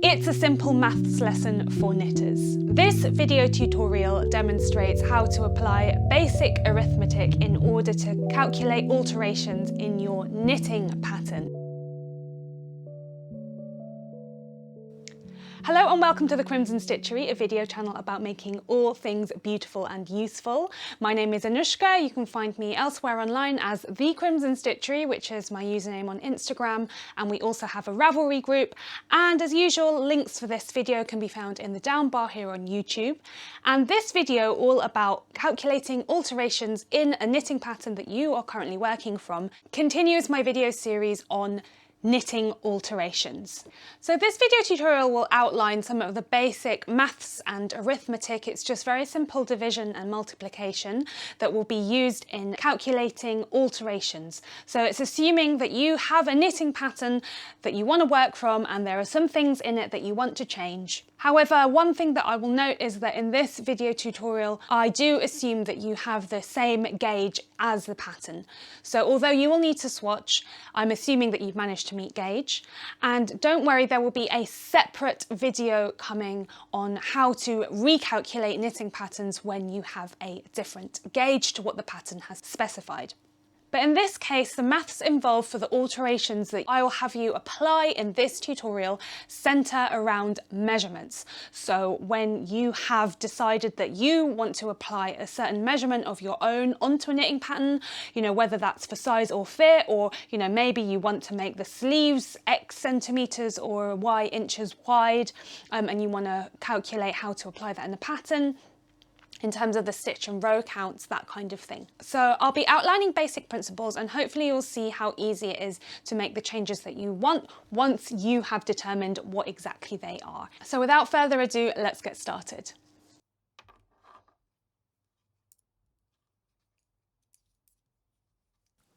It's a simple maths lesson for knitters. This video tutorial demonstrates how to apply basic arithmetic in order to calculate alterations in your knitting pattern. Hello and welcome to the Crimson Stitchery, a video channel about making all things beautiful and useful. My name is Anushka. You can find me elsewhere online as The Crimson Stitchery, which is my username on Instagram, and we also have a Ravelry group. And as usual, links for this video can be found in the down bar here on YouTube. And this video all about calculating alterations in a knitting pattern that you are currently working from continues my video series on knitting alterations. So this video tutorial will outline some of the basic maths and arithmetic. It's just very simple division and multiplication that will be used in calculating alterations. So it's assuming that you have a knitting pattern that you want to work from and there are some things in it that you want to change. However, one thing that I will note is that in this video tutorial, I do assume that you have the same gauge as the pattern. So although you will need to swatch, I'm assuming that you've managed to meet gauge. And don't worry, there will be a separate video coming on how to recalculate knitting patterns when you have a different gauge to what the pattern has specified. But in this case, the maths involved for the alterations that I will have you apply in this tutorial center around measurements. So when you have decided that you want to apply a certain measurement of your own onto a knitting pattern, whether that's for size or fit, or maybe you want to make the sleeves X centimeters or Y inches wide, and you want to calculate how to apply that in the pattern, in terms of the stitch and row counts, that kind of thing. So I'll be outlining basic principles and hopefully you'll see how easy it is to make the changes that you want once you have determined what exactly they are. So without further ado, let's get started.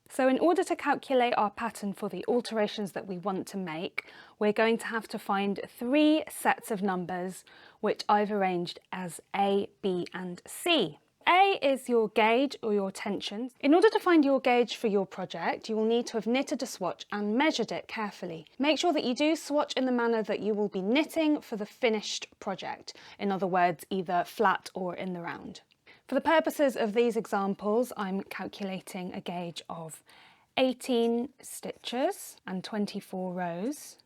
So in order to calculate our pattern for the alterations that we want to make, we're going to have to find three sets of numbers, which I've arranged as A, B, and C. A is your gauge or your tension. In order to find your gauge for your project, you will need to have knitted a swatch and measured it carefully. Make sure that you do swatch in the manner that you will be knitting for the finished project. In other words, either flat or in the round. For the purposes of these examples, I'm calculating a gauge of 18 stitches and 24 rows.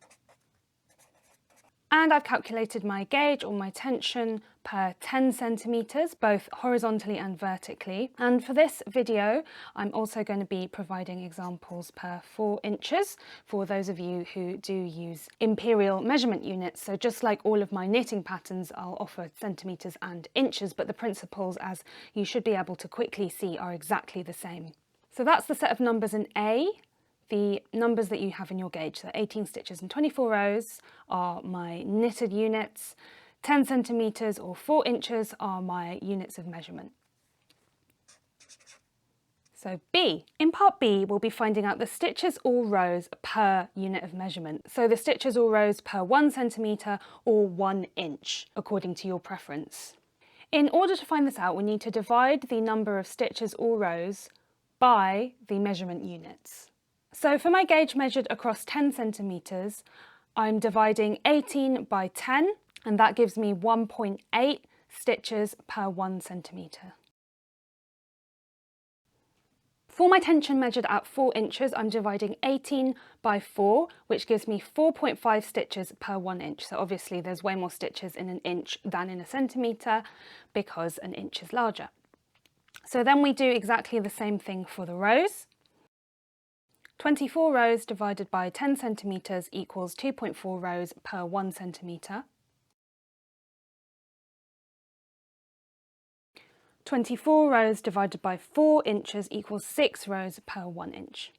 And I've calculated my gauge or my tension per 10 centimeters, both horizontally and vertically. And for this video, I'm also going to be providing examples per 4 inches for those of you who do use imperial measurement units. So just like all of my knitting patterns, I'll offer centimeters and inches, but the principles, as you should be able to quickly see, are exactly the same. So that's the set of numbers in A. The numbers that you have in your gauge, so 18 stitches and 24 rows, are my knitted units. 10 centimeters or 4 inches are my units of measurement. So B. In part B, we'll be finding out the stitches or rows per unit of measurement. So the stitches or rows per 1 centimeter or 1 inch, according to your preference. In order to find this out, we need to divide the number of stitches or rows by the measurement units. So for my gauge measured across 10 centimeters, I'm dividing 18 by 10, and that gives me 1.8 stitches per 1 centimeter. For my tension measured at 4 inches, I'm dividing 18 by 4, which gives me 4.5 stitches per 1 inch. So obviously there's way more stitches in an inch than in a centimeter because an inch is larger. So then we do exactly the same thing for the rows. 24 rows divided by 10 centimeters equals 2.4 rows per 1 centimeter. 24 rows divided by 4 inches equals 6 rows per 1 inch.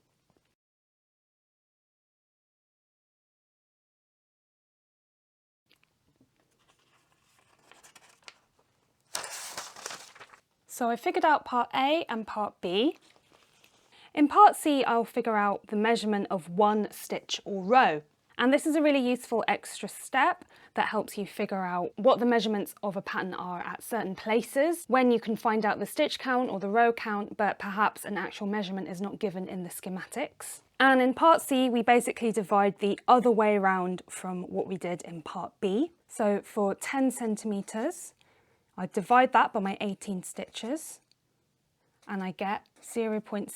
So I figured out part A and part B. In part C, I'll figure out the measurement of 1 stitch or row. And this is a really useful extra step that helps you figure out what the measurements of a pattern are at certain places, when you can find out the stitch count or the row count, but perhaps an actual measurement is not given in the schematics. And in part C, we basically divide the other way around from what we did in part B. So for 10 centimetres, I divide that by my 18 stitches and I get 0.6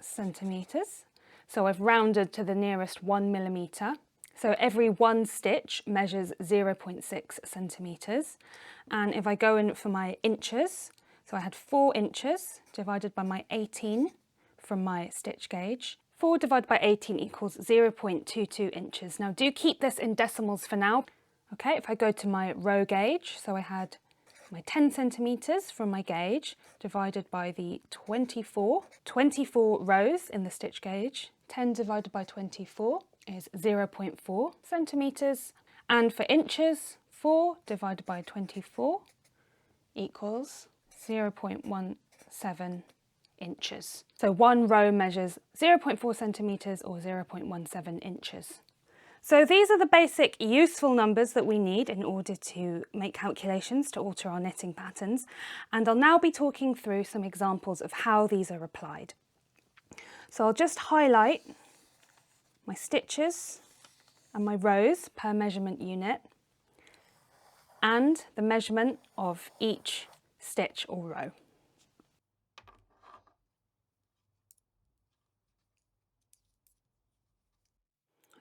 centimetres. So I've rounded to the nearest 1 millimetre. So every one stitch measures 0.6 centimetres. And if I go in for my inches, so I had 4 inches divided by my 18 from my stitch gauge. 4 divided by 18 equals 0.22 inches. Now do keep this in decimals for now. Okay, if I go to my row gauge, so I had my 10 centimetres from my gauge divided by the 24 rows in the stitch gauge. 10 divided by 24 is 0.4 centimetres. And for inches, 4 divided by 24 equals 0.17 inches. So one row measures 0.4 centimetres or 0.17 inches. So these are the basic useful numbers that we need in order to make calculations to alter our knitting patterns. And I'll now be talking through some examples of how these are applied. So I'll just highlight my stitches and my rows per measurement unit and the measurement of each stitch or row.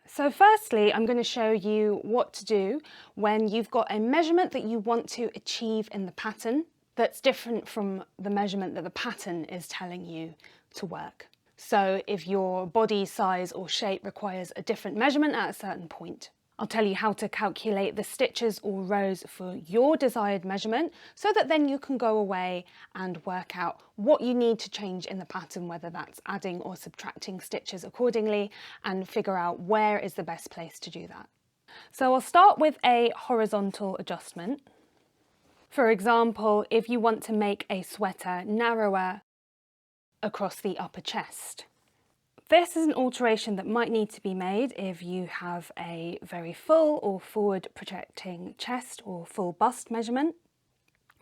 So firstly, I'm going to show you what to do when you've got a measurement that you want to achieve in the pattern that's different from the measurement that the pattern is telling you to work. So if your body size or shape requires a different measurement at a certain point, I'll tell you how to calculate the stitches or rows for your desired measurement so that then you can go away and work out what you need to change in the pattern, whether that's adding or subtracting stitches accordingly, and figure out where is the best place to do that. So I'll start with a horizontal adjustment. For example, if you want to make a sweater narrower across the upper chest. This is an alteration that might need to be made if you have a very full or forward projecting chest or full bust measurement,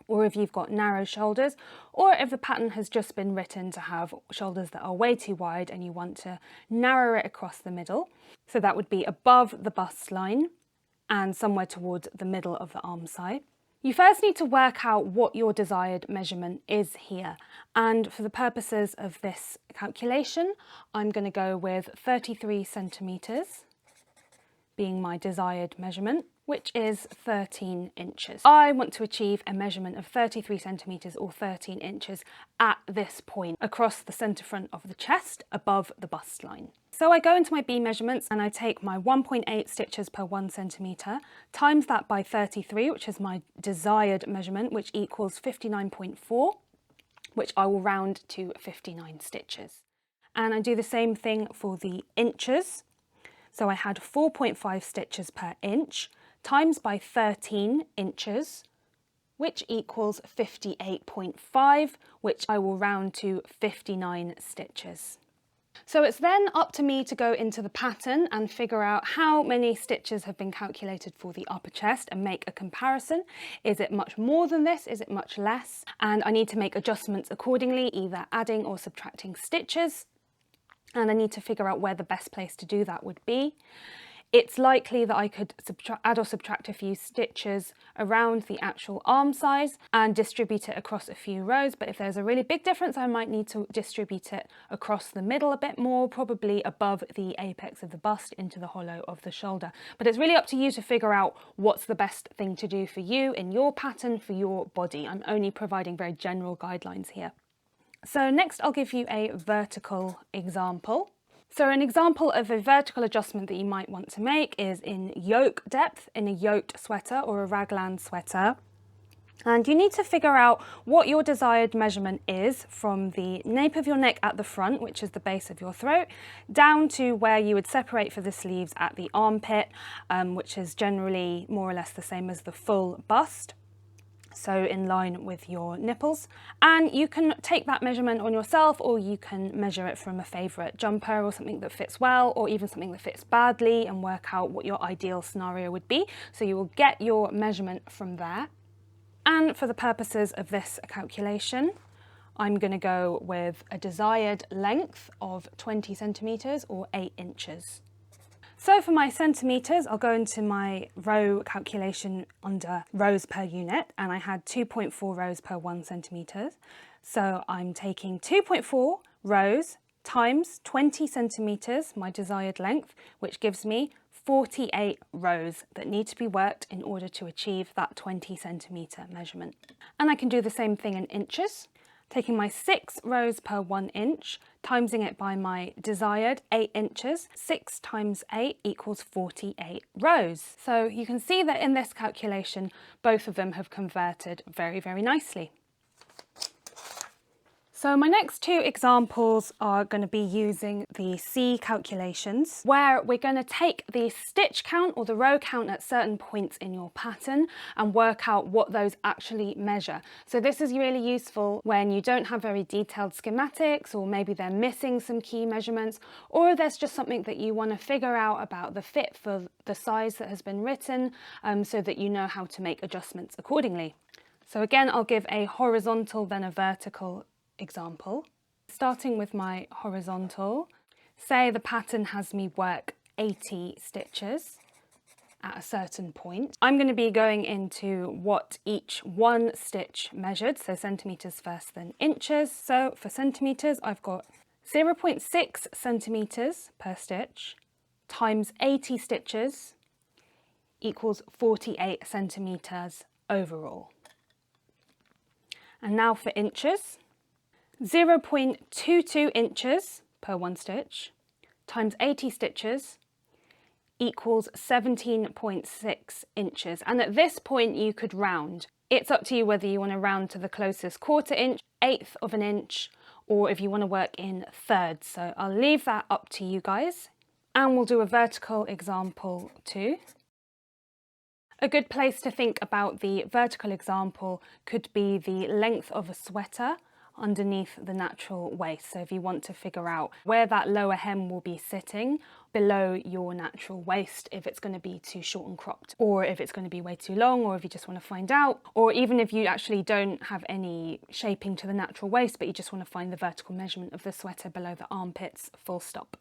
or if you've got narrow shoulders, or if the pattern has just been written to have shoulders that are way too wide and you want to narrow it across the middle. So that would be above the bust line and somewhere towards the middle of the arm side. You first need to work out what your desired measurement is here, and for the purposes of this calculation I'm going to go with 33 centimetres being my desired measurement, which is 13 inches. I want to achieve a measurement of 33 centimetres or 13 inches at this point across the centre front of the chest above the bust line. So I go into my B measurements and I take my 1.8 stitches per 1 centimetre, times that by 33, which is my desired measurement, which equals 59.4, which I will round to 59 stitches. And I do the same thing for the inches. So I had 4.5 stitches per inch, times by 13 inches, which equals 58.5, which I will round to 59 stitches. So it's then up to me to go into the pattern and figure out how many stitches have been calculated for the upper chest and make a comparison. Is it much more than this? Is it much less? And I need to make adjustments accordingly, either adding or subtracting stitches. And I need to figure out where the best place to do that would be. It's likely that I could add or subtract a few stitches around the actual arm size and distribute it across a few rows, but if there's a really big difference I might need to distribute it across the middle a bit more, probably above the apex of the bust into the hollow of the shoulder. But it's really up to you to figure out what's the best thing to do for you in your pattern for your body. I'm only providing very general guidelines here. So next I'll give you a vertical example. So an example of a vertical adjustment that you might want to make is in yoke depth in a yoked sweater or a raglan sweater. And you need to figure out what your desired measurement is from the nape of your neck at the front, which is the base of your throat, down to where you would separate for the sleeves at the armpit, which is generally more or less the same as the full bust. So in line with your nipples, and you can take that measurement on yourself, or you can measure it from a favourite jumper or something that fits well, or even something that fits badly, and work out what your ideal scenario would be. So you will get your measurement from there. And for the purposes of this calculation, I'm going to go with a desired length of 20 centimetres or 8 inches. So for my centimetres, I'll go into my row calculation under rows per unit, and I had 2.4 rows per 1 centimetre. So I'm taking 2.4 rows times 20 centimetres, my desired length, which gives me 48 rows that need to be worked in order to achieve that 20 centimetre measurement. And I can do the same thing in inches, taking my 6 rows per 1 inch, timesing it by my desired 8 inches. 6 times 8 equals 48 rows. So you can see that in this calculation, both of them have converted very, very nicely. So my next two examples are going to be using the C calculations, where we're going to take the stitch count or the row count at certain points in your pattern and work out what those actually measure. So this is really useful when you don't have very detailed schematics, or maybe they're missing some key measurements, or there's just something that you want to figure out about the fit for the size that has been written, so that you know how to make adjustments accordingly. So again, I'll give a horizontal then a vertical example. Starting with my horizontal, say the pattern has me work 80 stitches at a certain point. I'm going to be going into what each one stitch measured, so centimetres first, then inches. So for centimetres, I've got 0.6 centimetres per stitch times 80 stitches equals 48 centimetres overall. And now for inches, 0.22 inches per 1 stitch times 80 stitches equals 17.6 inches. And at this point you could round. It's up to you whether you want to round to the closest 1/4 inch, 1/8 of an inch, or if you want to work in thirds. So I'll leave that up to you guys. And we'll do a vertical example too. A good place to think about the vertical example could be the length of a sweater underneath the natural waist. So if you want to figure out where that lower hem will be sitting below your natural waist, if it's going to be too short and cropped, or if it's going to be way too long, or if you just want to find out, or even if you actually don't have any shaping to the natural waist, but you just want to find the vertical measurement of the sweater below the armpits, full stop.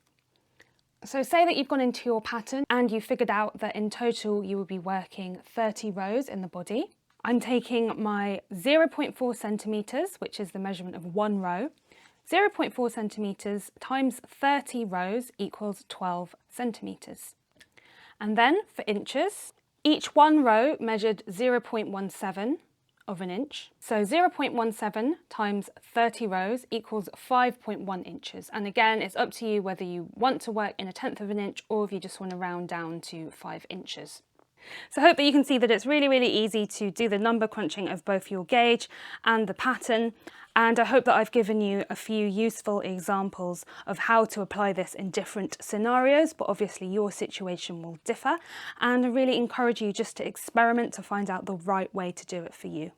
So say that you've gone into your pattern and you figured out that in total you will be working 30 rows in the body. I'm taking my 0.4 centimetres, which is the measurement of 1 row. 0.4 centimetres times 30 rows equals 12 centimetres. And then for inches, each 1 row measured 0.17 of an inch. So 0.17 times 30 rows equals 5.1 inches. And again, it's up to you whether you want to work in 1/10 of an inch or if you just want to round down to 5 inches. So I hope that you can see that it's really, really easy to do the number crunching of both your gauge and the pattern. And I hope that I've given you a few useful examples of how to apply this in different scenarios, but obviously your situation will differ. And I really encourage you just to experiment to find out the right way to do it for you.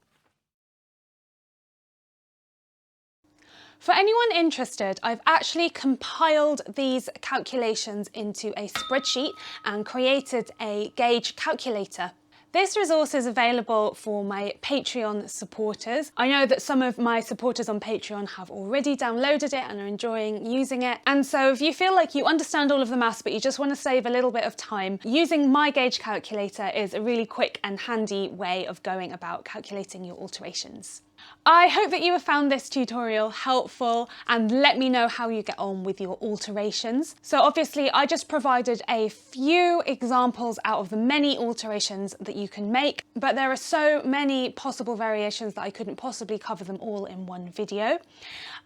For anyone interested, I've actually compiled these calculations into a spreadsheet and created a gauge calculator. This resource is available for my Patreon supporters. I know that some of my supporters on Patreon have already downloaded it and are enjoying using it. And so if you feel like you understand all of the maths, but you just want to save a little bit of time, using my gauge calculator is a really quick and handy way of going about calculating your alterations. I hope that you have found this tutorial helpful, and let me know how you get on with your alterations. So obviously I just provided a few examples out of the many alterations that you can make, but there are so many possible variations that I couldn't possibly cover them all in one video.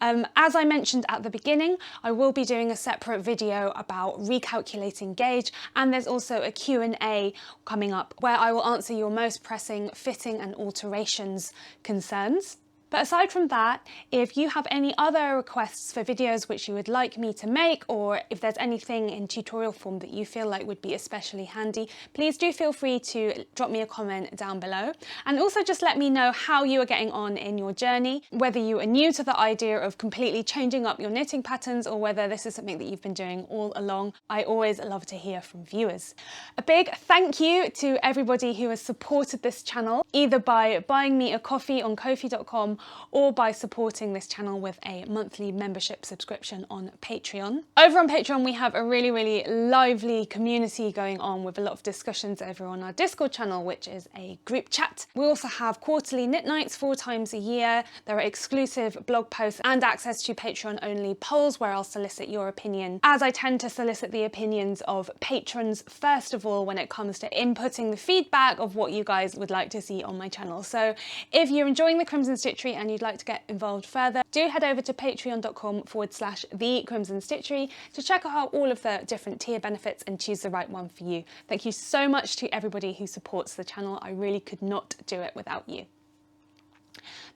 As I mentioned at the beginning, I will be doing a separate video about recalculating gauge, and there's also a Q&A coming up where I will answer your most pressing fitting and alterations concerns. But aside from that, if you have any other requests for videos which you would like me to make, or if there's anything in tutorial form that you feel like would be especially handy, please do feel free to drop me a comment down below. And also just let me know how you are getting on in your journey, whether you are new to the idea of completely changing up your knitting patterns or whether this is something that you've been doing all along. I always love to hear from viewers. A big thank you to everybody who has supported this channel, either by buying me a coffee on ko-fi.com income, or by supporting this channel with a monthly membership subscription on Patreon. Over on Patreon, we have a really lively community going on with a lot of discussions over on our Discord channel, which is a group chat. We also have quarterly knit nights 4 times a year. There are exclusive blog posts and access to Patreon only polls where I'll solicit your opinion, as I tend to solicit the opinions of patrons first of all when it comes to inputting the feedback of what you guys would like to see on my channel. So if you're enjoying the Crimson Stitchery and you'd like to get involved further, do head over to patreon.com/thecrimsonstitchery to check out all of the different tier benefits and choose the right one for you. Thank you so much to everybody who supports the channel. I really could not do it without you.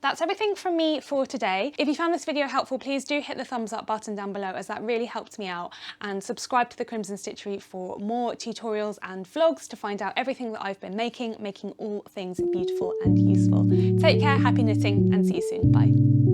That's everything from me for today. If you found this video helpful, please do hit the thumbs up button down below, as that really helps me out, and subscribe to the Crimson Stitchery for more tutorials and vlogs to find out everything that I've been making all things beautiful and useful. Take care, happy knitting, and see you soon. Bye.